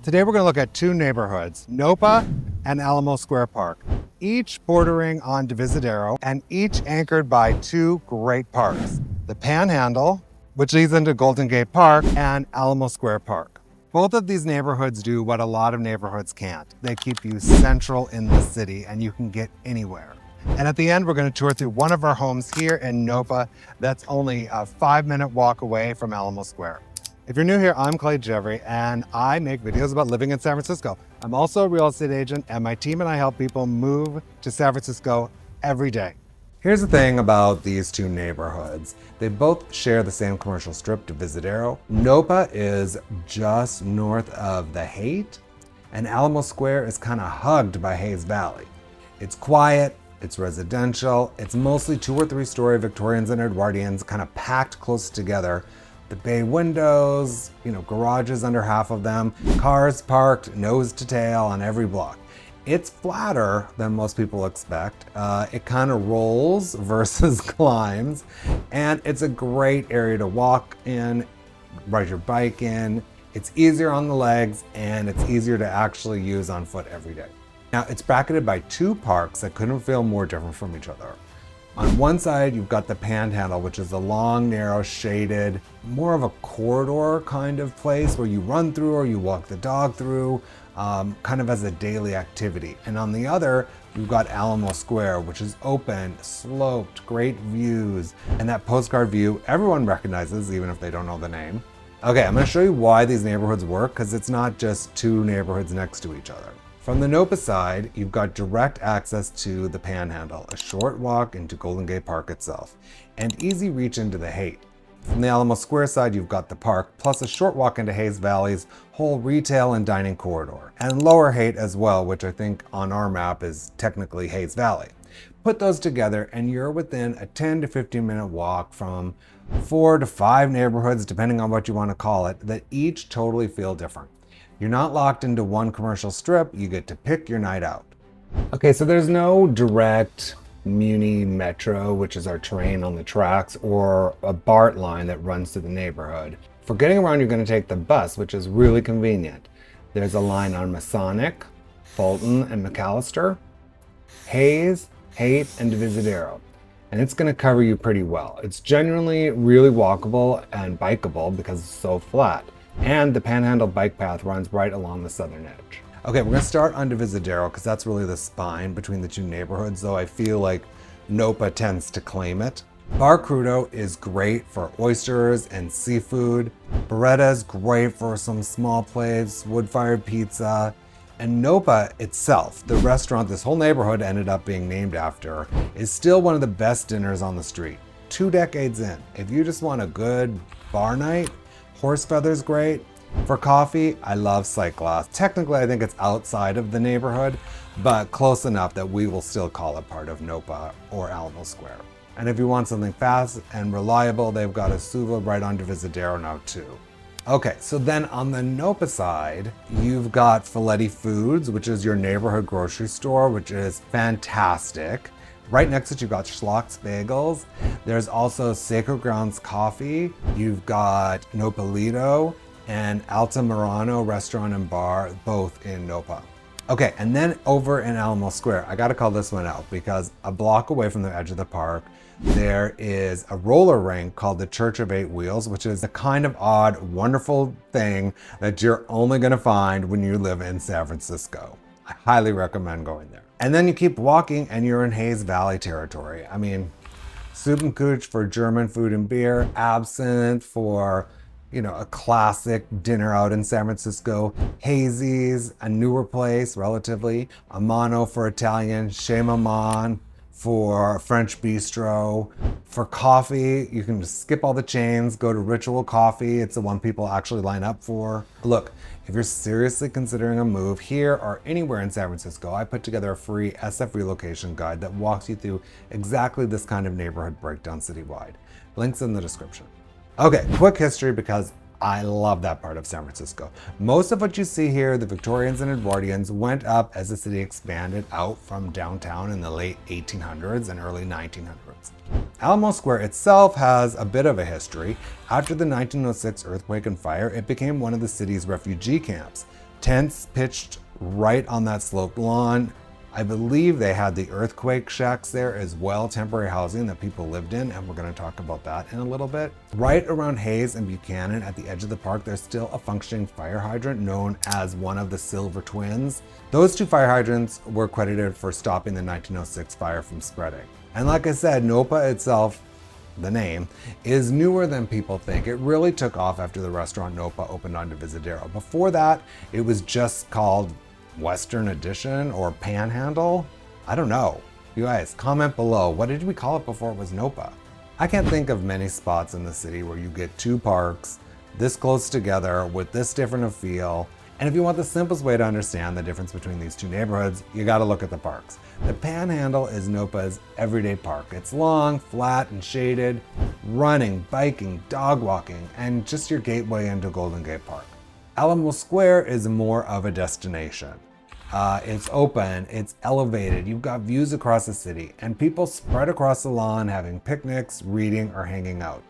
Today we're going to look at two neighborhoods, NOPA and Alamo Square Park, each bordering on Divisadero and each anchored by two great parks, the Panhandle, which leads into Golden Gate Park, and Alamo Square Park. Both of these neighborhoods do what a lot of neighborhoods can't. They keep you central in the city and you can get anywhere. And at the end, we're going to tour through one of our homes here in NOPA that's only a 5-minute walk away from Alamo Square. If you're new here, I'm Clay Gjevre and I make videos about living in San Francisco. I'm also a real estate agent and my team and I help people move to San Francisco every day. Here's the thing about these two neighborhoods. They both share the same commercial strip, Divisadero. NOPA is just north of the Haight, and Alamo Square is kind of hugged by Hayes Valley. It's quiet, it's residential, it's mostly 2 or 3 story Victorians and Edwardians kind of packed close together. The bay windows, garages under half of them, cars parked nose to tail on every block. It's flatter than most people expect. It kind of rolls versus climbs, and it's a great area to walk in, ride your bike in. It's easier on the legs, and it's easier to actually use on foot every day. Now, it's bracketed by 2 parks that couldn't feel more different from each other. On one side, you've got the Panhandle, which is a long, narrow, shaded, more of a corridor kind of place where you run through or you walk the dog through, kind of as a daily activity. And on the other, you've got Alamo Square, which is open, sloped, great views, and that postcard view everyone recognizes, even if they don't know the name. Okay, I'm gonna show you why these neighborhoods work, because it's not just 2 neighborhoods next to each other. From the NOPA side, you've got direct access to the Panhandle, a short walk into Golden Gate Park itself, and easy reach into the Haight. From the Alamo Square side, you've got the park, plus a short walk into Hayes Valley's whole retail and dining corridor, and Lower Haight as well, which I think on our map is technically Hayes Valley. Put those together and you're within a 10 to 15 minute walk from 4 to 5 neighborhoods, depending on what you want to call it, that each totally feel different. You're not locked into one commercial strip, you get to pick your night out. Okay, so there's no direct Muni Metro, which is our train on the tracks, or a BART line that runs through the neighborhood. For getting around, you're going to take the bus, which is really convenient. There's a line on Masonic, Fulton, and McAllister, Hayes, Haight, and Divisadero. And it's going to cover you pretty well. It's genuinely really walkable and bikeable because it's so flat. And the Panhandle bike path runs right along the southern edge. Okay, we're gonna start on Divisadero because that's really the spine between the 2 neighborhoods, though I feel like NOPA tends to claim it. Bar Crudo is great for oysters and seafood. Beretta's great for some small plates, wood-fired pizza. And NOPA itself, the restaurant this whole neighborhood ended up being named after, is still one of the best dinners on the street. 2 decades in. If you just want a good bar night, Horse Feather's great. For coffee, I love Sight Glass. Technically, I think it's outside of the neighborhood, but close enough that we will still call it part of NOPA or Alamo Square. And if you want something fast and reliable, they've got a Suva right on Divisadero now too. Okay, so then on the NOPA side, you've got Filetti Foods, which is your neighborhood grocery store, which is fantastic. Right next to it, you've got Schlock's Bagels. There's also Sacred Grounds Coffee. You've got Nopalito and Alta Murano Restaurant and Bar, both in NOPA. Okay, and then over in Alamo Square, I gotta call this one out because a block away from the edge of the park, there is a roller rink called the Church of 8 Wheels, which is a kind of odd, wonderful thing that you're only gonna find when you live in San Francisco. I highly recommend going there. And then you keep walking and you're in Hayes Valley territory. I mean, Soup and Cooch for German food and beer, Absinthe for, a classic dinner out in San Francisco, Hazy's, a newer place relatively, Amano for Italian, Chez Maman for French bistro. For coffee, you can just skip all the chains, go to Ritual Coffee. It's the one people actually line up for. Look, if you're seriously considering a move here or anywhere in San Francisco, I put together a free SF relocation guide that walks you through exactly this kind of neighborhood breakdown citywide. Links in the description. Okay, quick history because I love that part of San Francisco. Most of what you see here, the Victorians and Edwardians, went up as the city expanded out from downtown in the late 1800s and early 1900s. Alamo Square itself has a bit of a history. After the 1906 earthquake and fire, it became one of the city's refugee camps. Tents pitched right on that sloped lawn. I believe they had the earthquake shacks there as well, temporary housing that people lived in, and we're going to talk about that in a little bit. Right around Hayes and Buchanan at the edge of the park, there's still a functioning fire hydrant known as one of the Silver Twins. Those two fire hydrants were credited for stopping the 1906 fire from spreading. And like I said, NOPA itself, the name, is newer than people think. It really took off after the restaurant NOPA opened on Divisadero. Before that, it was just called Western Edition or Panhandle. I don't know. You guys, comment below. What did we call it before it was NOPA? I can't think of many spots in the city where you get two parks this close together with this different a feel. And if you want the simplest way to understand the difference between these two neighborhoods, you gotta look at the parks. The Panhandle is NOPA's everyday park. It's long, flat, and shaded, running, biking, dog walking, and just your gateway into Golden Gate Park. Alamo Square is more of a destination. It's open, it's elevated, you've got views across the city, and people spread across the lawn having picnics, reading, or hanging out.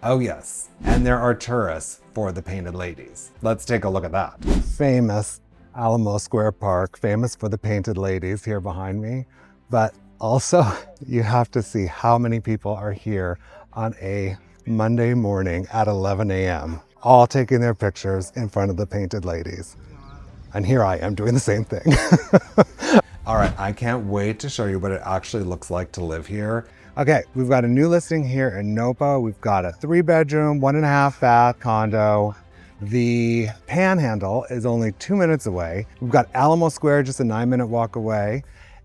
Oh yes, and there are tourists for the Painted Ladies. Let's take a look at that. Famous Alamo Square Park, famous for the Painted Ladies here behind me, but also you have to see how many people are here on a Monday morning at 11 a.m. all taking their pictures in front of the Painted Ladies. And here I am doing the same thing. All right, I can't wait to show you what it actually looks like to live here. Okay, we've got a new listing here in NOPA. We've got a 3-bedroom, 1.5 bath condo. The Panhandle is only 2 minutes away. We've got Alamo Square just a 9-minute walk away.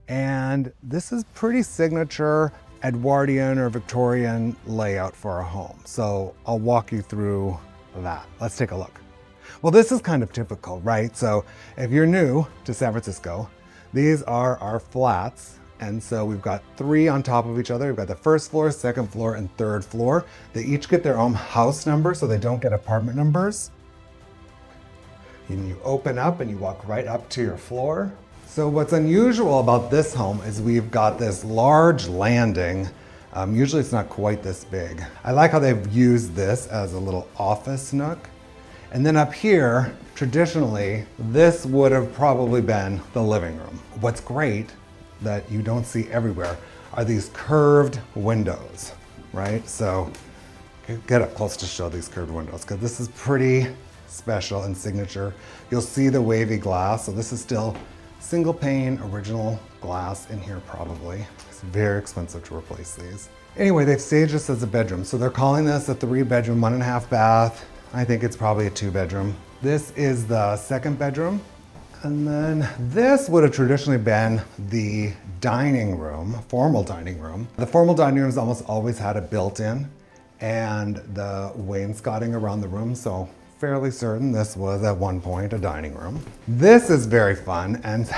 And this is pretty signature Edwardian or Victorian layout for a home. So I'll walk you through that. Let's take a look. Well, this is kind of typical, right? So if you're new to San Francisco, these are our flats. And so we've got 3 on top of each other. We've got the first floor, second floor, and third floor. They each get their own house number, so they don't get apartment numbers. And you open up and you walk right up to your floor. So what's unusual about this home is we've got this large landing. Usually it's not quite this big. I like how they've used this as a little office nook. And then up here, traditionally, this would have probably been the living room. What's great that you don't see everywhere are these curved windows, right? So get up close to show these curved windows, because this is pretty special and signature. You'll see the wavy glass. So this is still single pane original glass in here probably. It's very expensive to replace these. Anyway, they've staged this as a bedroom. So they're calling this a 3-bedroom, 1.5 bath. I think it's probably a 2-bedroom. This is the second bedroom. And then this would have traditionally been the dining room, formal dining room. The formal dining rooms almost always had a built-in and the wainscoting around the room. So fairly certain this was at one point a dining room. This is very fun, and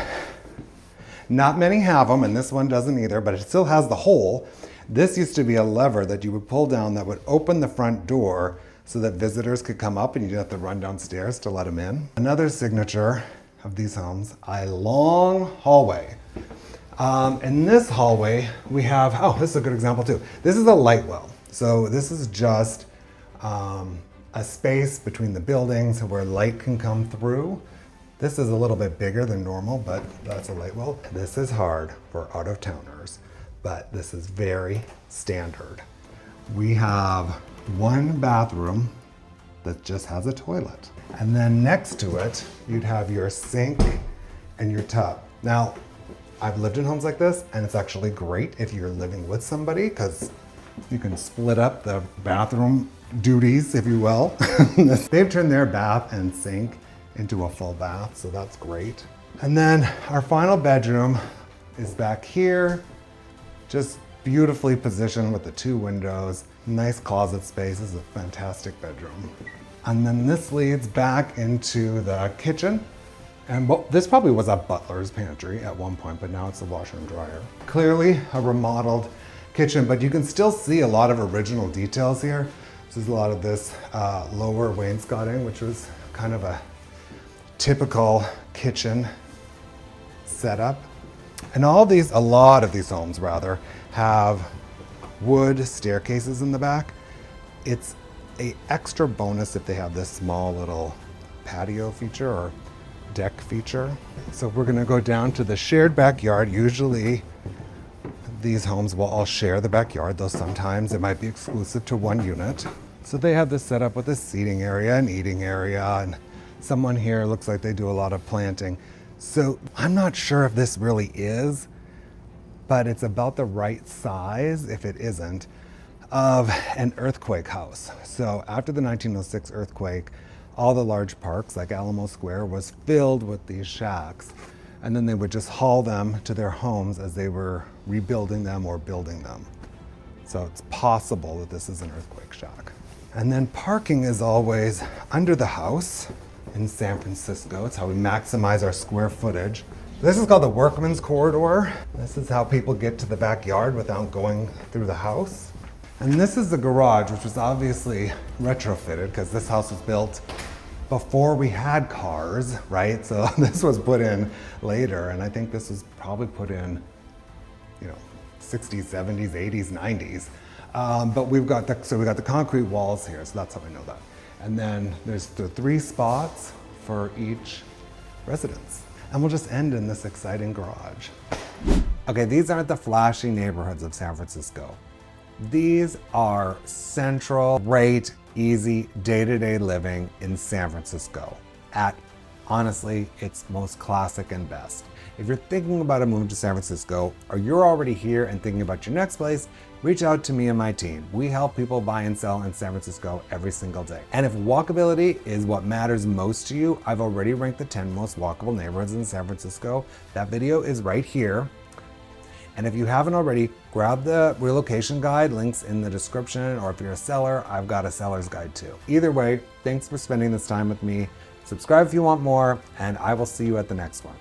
not many have them, and this one doesn't either, but it still has the hole. This used to be a lever that you would pull down that would open the front door so that visitors could come up and you didn't have to run downstairs to let them in. Another signature of these homes, a long hallway. In this hallway, we have, oh, this is a good example too. This is a light well. So this is just a space between the buildings where light can come through. This is a little bit bigger than normal, but that's a light well. This is hard for out-of-towners, but this is very standard. We have one bathroom that just has a toilet. And then next to it, you'd have your sink and your tub. Now, I've lived in homes like this, and it's actually great if you're living with somebody, because you can split up the bathroom duties, if you will. They've turned their bath and sink into a full bath, so that's great. And then our final bedroom is back here, just beautifully positioned with the 2 windows. Nice closet space. This is a fantastic bedroom. And then this leads back into the kitchen. And this probably was a butler's pantry at one point, but now it's a washer and dryer. Clearly a remodeled kitchen, but you can still see a lot of original details here. This is a lot of this lower wainscoting, which was kind of a typical kitchen setup. And a lot of these homes rather, have wood staircases in the back. It's an extra bonus if they have this small little patio feature or deck feature. So we're gonna go down to the shared backyard. Usually these homes will all share the backyard, though sometimes it might be exclusive to one unit. So they have this set up with a seating area, an eating area, and someone here looks like they do a lot of planting. So I'm not sure if this really is, but it's about the right size, if it isn't, of an earthquake house. So after the 1906 earthquake, all the large parks like Alamo Square was filled with these shacks. And then they would just haul them to their homes as they were rebuilding them or building them. So it's possible that this is an earthquake shack. And then parking is always under the house in San Francisco. It's how we maximize our square footage. This is called the Workman's Corridor. This is how people get to the backyard without going through the house. And this is the garage, which was obviously retrofitted because this house was built before we had cars, right? So this was put in later, and I think this was probably put in, 60s, 70s, 80s, 90s. But we got the concrete walls here, so that's how I know that. And then there's the 3 spots for each residence. And we'll just end in this exciting garage. Okay, these aren't the flashy neighborhoods of San Francisco. These are central, great, easy, day-to-day living in San Francisco at, honestly, its most classic and best. If you're thinking about a move to San Francisco, or you're already here and thinking about your next place, reach out to me and my team. We help people buy and sell in San Francisco every single day. And if walkability is what matters most to you, I've already ranked the 10 most walkable neighborhoods in San Francisco. That video is right here. And if you haven't already, grab the relocation guide, links in the description, or if you're a seller, I've got a seller's guide too. Either way, thanks for spending this time with me. Subscribe if you want more, and I will see you at the next one.